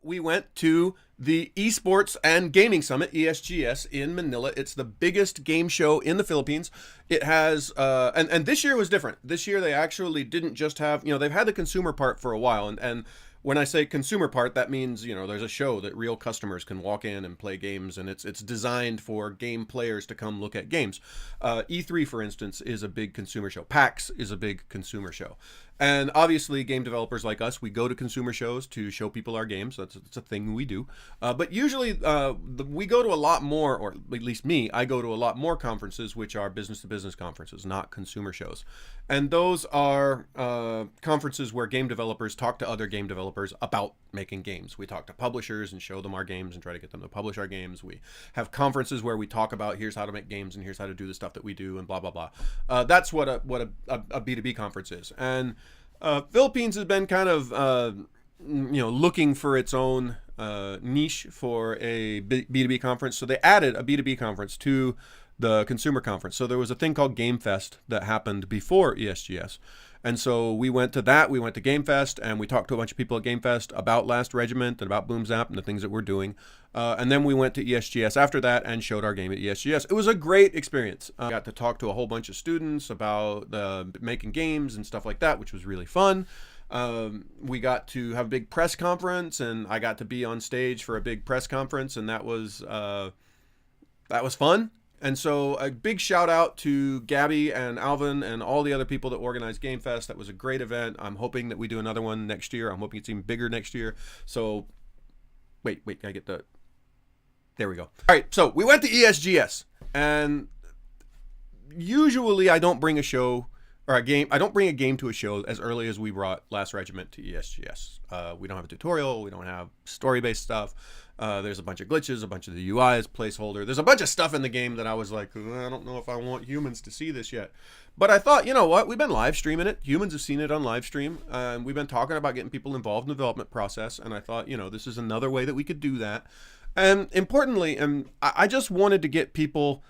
We went to the Esports and Gaming Summit, ESGS, in Manila. It's the biggest game show in the Philippines. It has, and this year was different. This year they actually didn't just have, they've had the consumer part for a while, and when I say consumer part, that means, there's a show that real customers can walk in and play games, and it's designed for game players to come look at games. E3, for instance, is a big consumer show. PAX is a big consumer show. And obviously, game developers like us, we go to consumer shows to show people our games. That's a thing we do. But usually, we go to a lot more, or at least me, I go to a lot more conferences, which are business-to-business conferences, not consumer shows. And those are conferences where game developers talk to other game developers about making games. We talk to publishers and show them our games and try to get them to publish our games. We have conferences where we talk about here's how to make games and here's how to do the stuff that we do and blah blah blah. That's what a B2B conference is. And Philippines has been kind of looking for its own niche for a B2B conference. So they added a B2B conference to the consumer conference. So there was a thing called Game Fest that happened before ESGS. And so we went to that, we went to Game Fest, and we talked to a bunch of people at Game Fest about Last Regiment and about Boomzap and the things that we're doing. And then we went to ESGS after that and showed our game at ESGS. It was a great experience. I got to talk to a whole bunch of students about making games and stuff like that, which was really fun. We got to have a big press conference, and I got to be on stage for a big press conference, and that was fun. And so a big shout out to Gabby and Alvin and all the other people that organized Game Fest. That was a great event. I'm hoping that we do another one next year. I'm hoping it's even bigger next year. So wait, I get there we go. All right, so we went to ESGS, and usually I don't bring a show or a game. I don't bring a game to a show as early as we brought Last Regiment to ESGS. We don't have a tutorial. We don't have story-based stuff. There's a bunch of glitches, a bunch of the UI is placeholder. There's a bunch of stuff in the game that I was like, I don't know if I want humans to see this yet. But I thought, you know what? We've been live streaming it. Humans have seen it on live stream. And we've been talking about getting people involved in the development process. And I thought, this is another way that we could do that. And importantly, I just wanted to get people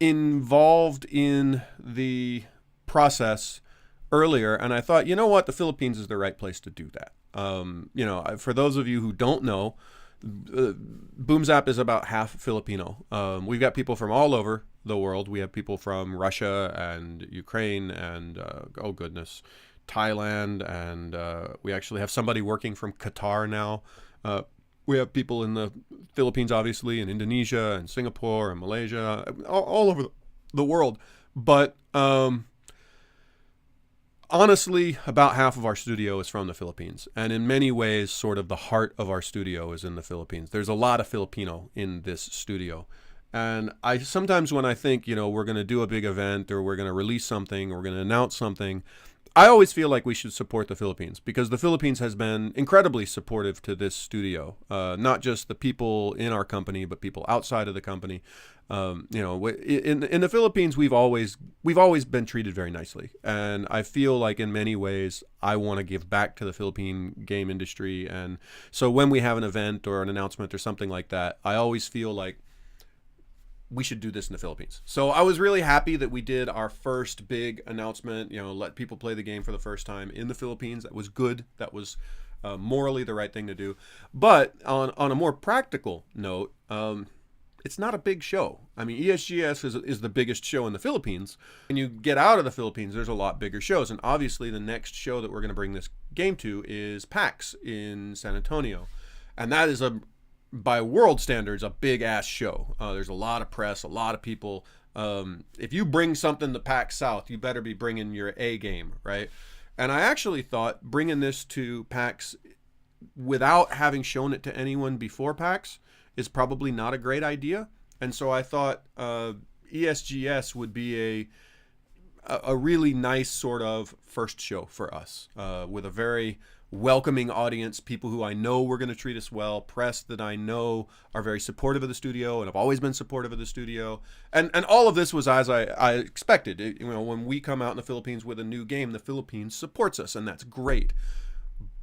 involved in the process earlier. And I thought, you know what? The Philippines is the right place to do that. For those of you who don't know, Boomzap is about half Filipino. We've got people from all over the world. We have people from Russia and Ukraine and, Thailand. And we actually have somebody working from Qatar now. We have people in the Philippines, obviously, and Indonesia and Singapore and Malaysia, all over the world. But honestly, about half of our studio is from the Philippines. And in many ways, sort of the heart of our studio is in the Philippines. There's a lot of Filipino in this studio. And I sometimes when I think, we're going to do a big event or we're going to release something or we're going to announce something, I always feel like we should support the Philippines because the Philippines has been incredibly supportive to this studio. Not just the people in our company, but people outside of the company. In the Philippines, we've always been treated very nicely, and I feel like in many ways I want to give back to the Philippine game industry. And so when we have an event or an announcement or something like that, I always feel like we should do this in the Philippines. So I was really happy that we did our first big announcement, let people play the game for the first time in the Philippines. That was good. That was morally the right thing to do. But on a more practical note, it's not a big show. I mean, ESGS is the biggest show in the Philippines. When you get out of the Philippines, there's a lot bigger shows. And obviously the next show that we're going to bring this game to is PAX in San Antonio. And that is by world standards, a big ass show. There's a lot of press, a lot of people. If you bring something to PAX South, you better be bringing your A game, right? And I actually thought bringing this to PAX without having shown it to anyone before PAX is probably not a great idea. And so I thought ESGS would be a really nice sort of first show for us with a very welcoming audience, people who I know were going to treat us well, press that I know are very supportive of the studio and have always been supportive of the studio. And all of this was as I expected. When we come out in the Philippines with a new game, the Philippines supports us, and that's great.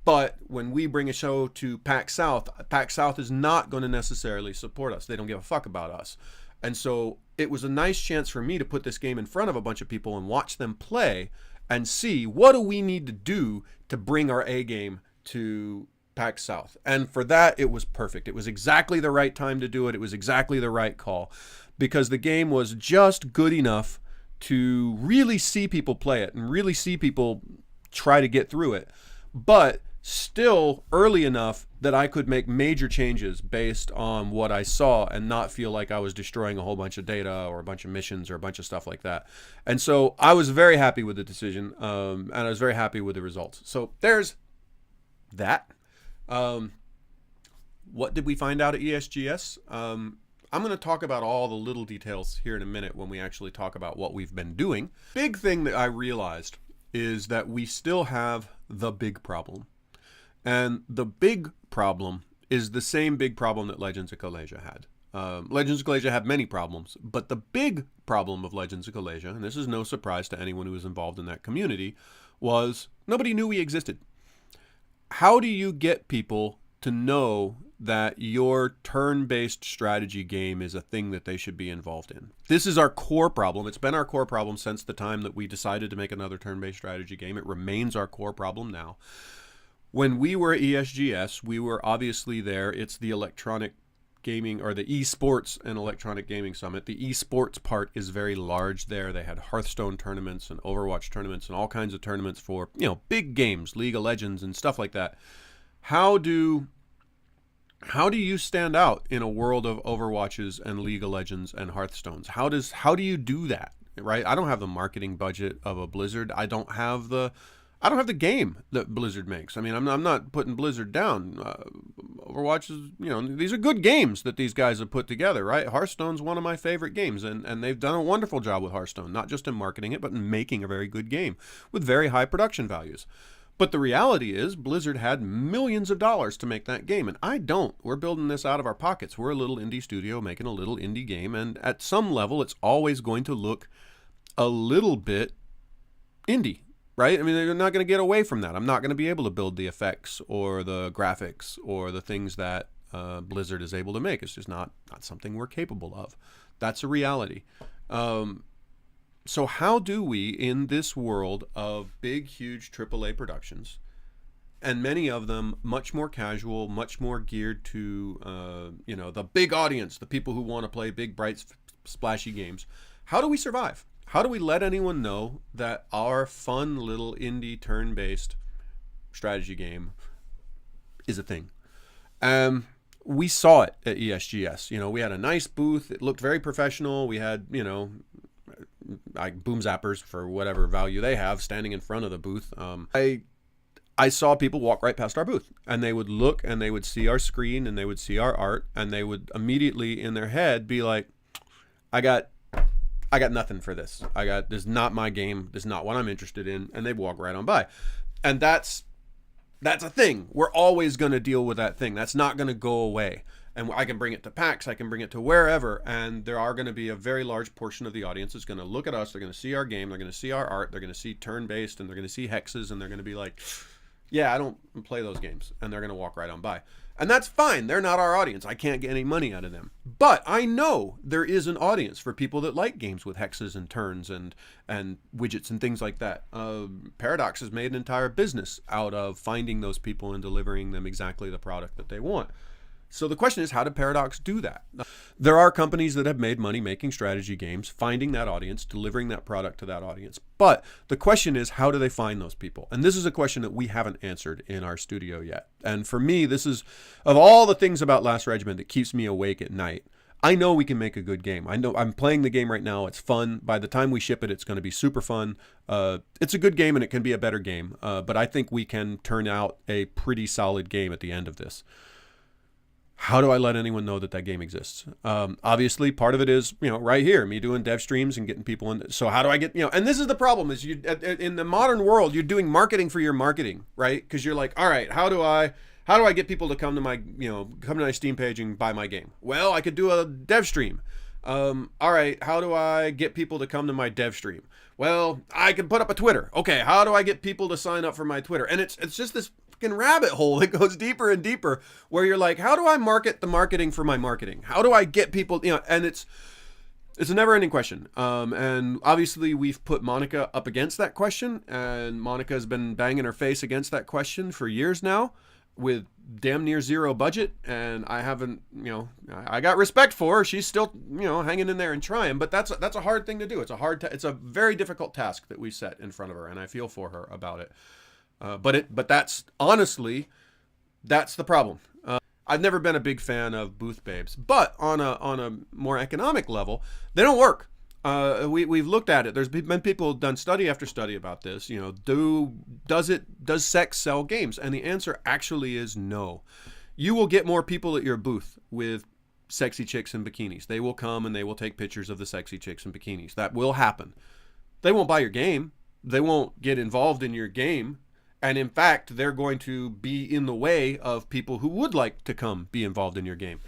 But when we bring a show to PAX South is not going to necessarily support us. They don't give a fuck about us. And so it was a nice chance for me to put this game in front of a bunch of people and watch them play and see what do we need to do to bring our A game to PAX South. And for that, it was perfect. It was exactly the right time to do it. It was exactly the right call because the game was just good enough to really see people play it and really see people try to get through it, but still early enough that I could make major changes based on what I saw and not feel like I was destroying a whole bunch of data or a bunch of missions or a bunch of stuff like that. And so I was very happy with the decision, and I was very happy with the results. So there's that. What did we find out at ESGS? I'm going to talk about all the little details here in a minute when we actually talk about what we've been doing. Big thing that I realized is that we still have the big problem. And the big problem is the same big problem that Legends of Callasia had. Legends of Callasia had many problems, but the big problem of Legends of Callasia, and this is no surprise to anyone who was involved in that community, was nobody knew we existed. How do you get people to know that your turn-based strategy game is a thing that they should be involved in? This is our core problem. It's been our core problem since the time that we decided to make another turn-based strategy game. It remains our core problem now. When we were at ESGS, we were obviously there. It's the electronic gaming, or the esports and electronic gaming summit. The esports part is very large there. They had Hearthstone tournaments and Overwatch tournaments and all kinds of tournaments for, big games, League of Legends and stuff like that. How do you stand out in a world of Overwatches and League of Legends and Hearthstones? How do you do that, right? I don't have the marketing budget of a Blizzard. I don't have the game that Blizzard makes. I mean, I'm not putting Blizzard down. Overwatch is, these are good games that these guys have put together, right? Hearthstone's one of my favorite games, and they've done a wonderful job with Hearthstone, not just in marketing it, but in making a very good game with very high production values. But the reality is Blizzard had millions of dollars to make that game, and I don't. We're building this out of our pockets. We're a little indie studio making a little indie game, and at some level, it's always going to look a little bit indie. Right? I mean, they're not going to get away from that. I'm not going to be able to build the effects or the graphics or the things that Blizzard is able to make. It's just not something we're capable of. That's a reality. So how do we, in this world of big, huge AAA productions, and many of them much more casual, much more geared to, the big audience, the people who want to play big, bright, splashy games, how do we survive? How do we let anyone know that our fun little indie turn-based strategy game is a thing? We saw it at ESGS. We had a nice booth. It looked very professional. We had, like Boomzappers, for whatever value they have, standing in front of the booth. I saw people walk right past our booth, and they would look and they would see our screen and they would see our art, and they would immediately in their head be like, I got nothing for this. This is not my game. This is not what I'm interested in. And they walk right on by. And that's a thing. We're always going to deal with that thing. That's not going to go away. And I can bring it to PAX. I can bring it to wherever. And there are going to be a very large portion of the audience that's going to look at us. They're going to see our game. They're going to see our art. They're going to see turn-based. And they're going to see hexes. And they're going to be like, yeah, I don't play those games. And they're going to walk right on by. And that's fine. They're not our audience. I can't get any money out of them. But I know there is an audience for people that like games with hexes and turns and widgets and things like that. Paradox has made an entire business out of finding those people and delivering them exactly the product that they want. So the question is, how did Paradox do that? There are companies that have made money making strategy games, finding that audience, delivering that product to that audience. But the question is, how do they find those people? And this is a question that we haven't answered in our studio yet. And for me, this is, of all the things about Last Regiment that keeps me awake at night, I know we can make a good game. I know I'm playing the game right now. It's fun. By the time we ship it, it's going to be super fun. It's a good game and it can be a better game. But I think we can turn out a pretty solid game at the end of this. How do I let anyone know that that game exists? Obviously, part of it is, right here, me doing dev streams and getting people in. So how do I get, and this is the problem is in the modern world, you're doing marketing for your marketing, right? Because you're like, all right, how do I get people to come to my, come to my Steam page and buy my game? Well, I could do a dev stream. All right, how do I get people to come to my dev stream? Well, I can put up a Twitter. Okay, how do I get people to sign up for my Twitter? And it's just this rabbit hole that goes deeper and deeper where you're like, how do I market the marketing for my marketing? How do I get people, and it's a never ending question. And obviously we've put Monica up against that question, and Monica has been banging her face against that question for years now. with damn near zero budget, and I haven't, I got respect for her. She's still, hanging in there and trying, but that's a hard thing to do. It's a very difficult task that we set in front of her, and I feel for her about it. But that's honestly, that's the problem. I've never been a big fan of booth babes, but on a more economic level, they don't work. We've looked at it. There's been people done study after study about this. Does sex sell games? And the answer actually is no. You will get more people at your booth with sexy chicks in bikinis. They will come and they will take pictures of the sexy chicks in bikinis. That will happen. They won't buy your game. They won't get involved in your game. And in fact, they're going to be in the way of people who would like to come be involved in your game.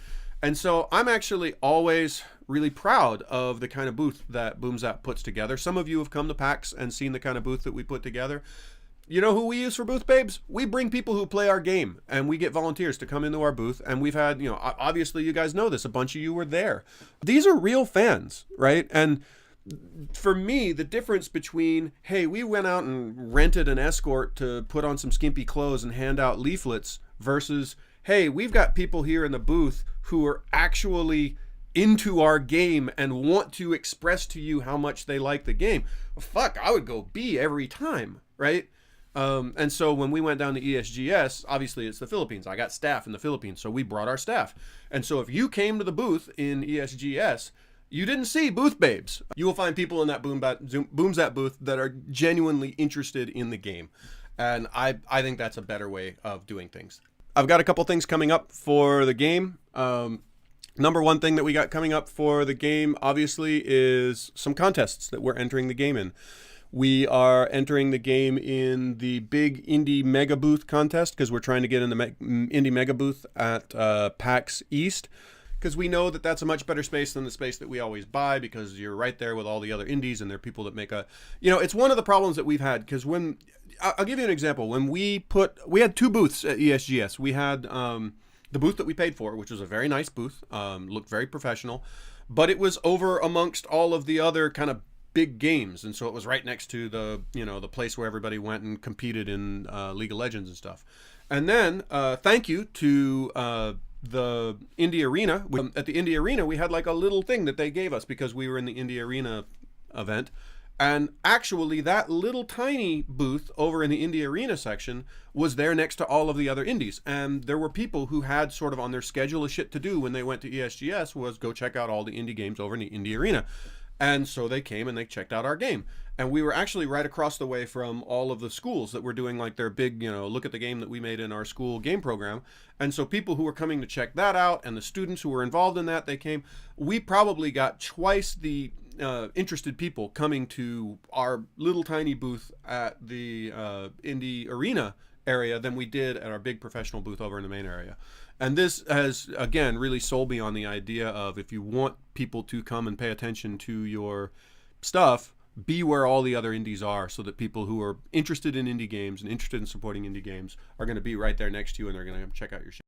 And so I'm actually always really proud of the kind of booth that Boomzap puts together. Some of you have come to PAX and seen the kind of booth that we put together. You know who we use for booth babes? We bring people who play our game, and we get volunteers to come into our booth. And we've had, obviously you guys know this, a bunch of you were there. These are real fans, right? And for me, the difference between, hey, we went out and rented an escort to put on some skimpy clothes and hand out leaflets versus, hey, we've got people here in the booth who are actually into our game and want to express to you how much they like the game. Well, fuck, I would go B every time, right? And so when we went down to ESGS, obviously it's the Philippines. I got staff in the Philippines, so we brought our staff. And so if you came to the booth in ESGS, you didn't see booth babes. You will find people in that Boomzap booth that are genuinely interested in the game. And I think that's a better way of doing things. I've got a couple things coming up for the game. Number one thing that we got coming up for the game, obviously, is some contests that we're entering the game in. We are entering the game in the big Indie Mega Booth contest because we're trying to get in the Indie Mega Booth at PAX East, because we know that that's a much better space than the space that we always buy, because you're right there with all the other indies, and there are people that make it's one of the problems that we've had, because I'll give you an example. When we had two booths at ESGS. We had the booth that we paid for, which was a very nice booth, looked very professional, but it was over amongst all of the other kind of big games, and so it was right next to the the place where everybody went and competed in League of Legends and stuff. And then thank you to the Indie Arena. At the Indie Arena, we had like a little thing that they gave us because we were in the Indie Arena event. And actually, that little tiny booth over in the Indie Arena section was there next to all of the other indies. And there were people who had sort of on their schedule of shit to do when they went to ESGS was go check out all the indie games over in the Indie Arena. And so they came and they checked out our game. And we were actually right across the way from all of the schools that were doing like their big, look at the game that we made in our school game program. And so people who were coming to check that out and the students who were involved in that, they came. We probably got twice the interested people coming to our little tiny booth at the Indie Arena area than we did at our big professional booth over in the main area. And this has, again, really sold me on the idea of, if you want people to come and pay attention to your stuff, be where all the other indies are, so that people who are interested in indie games and interested in supporting indie games are going to be right there next to you, and they're going to check out your shit.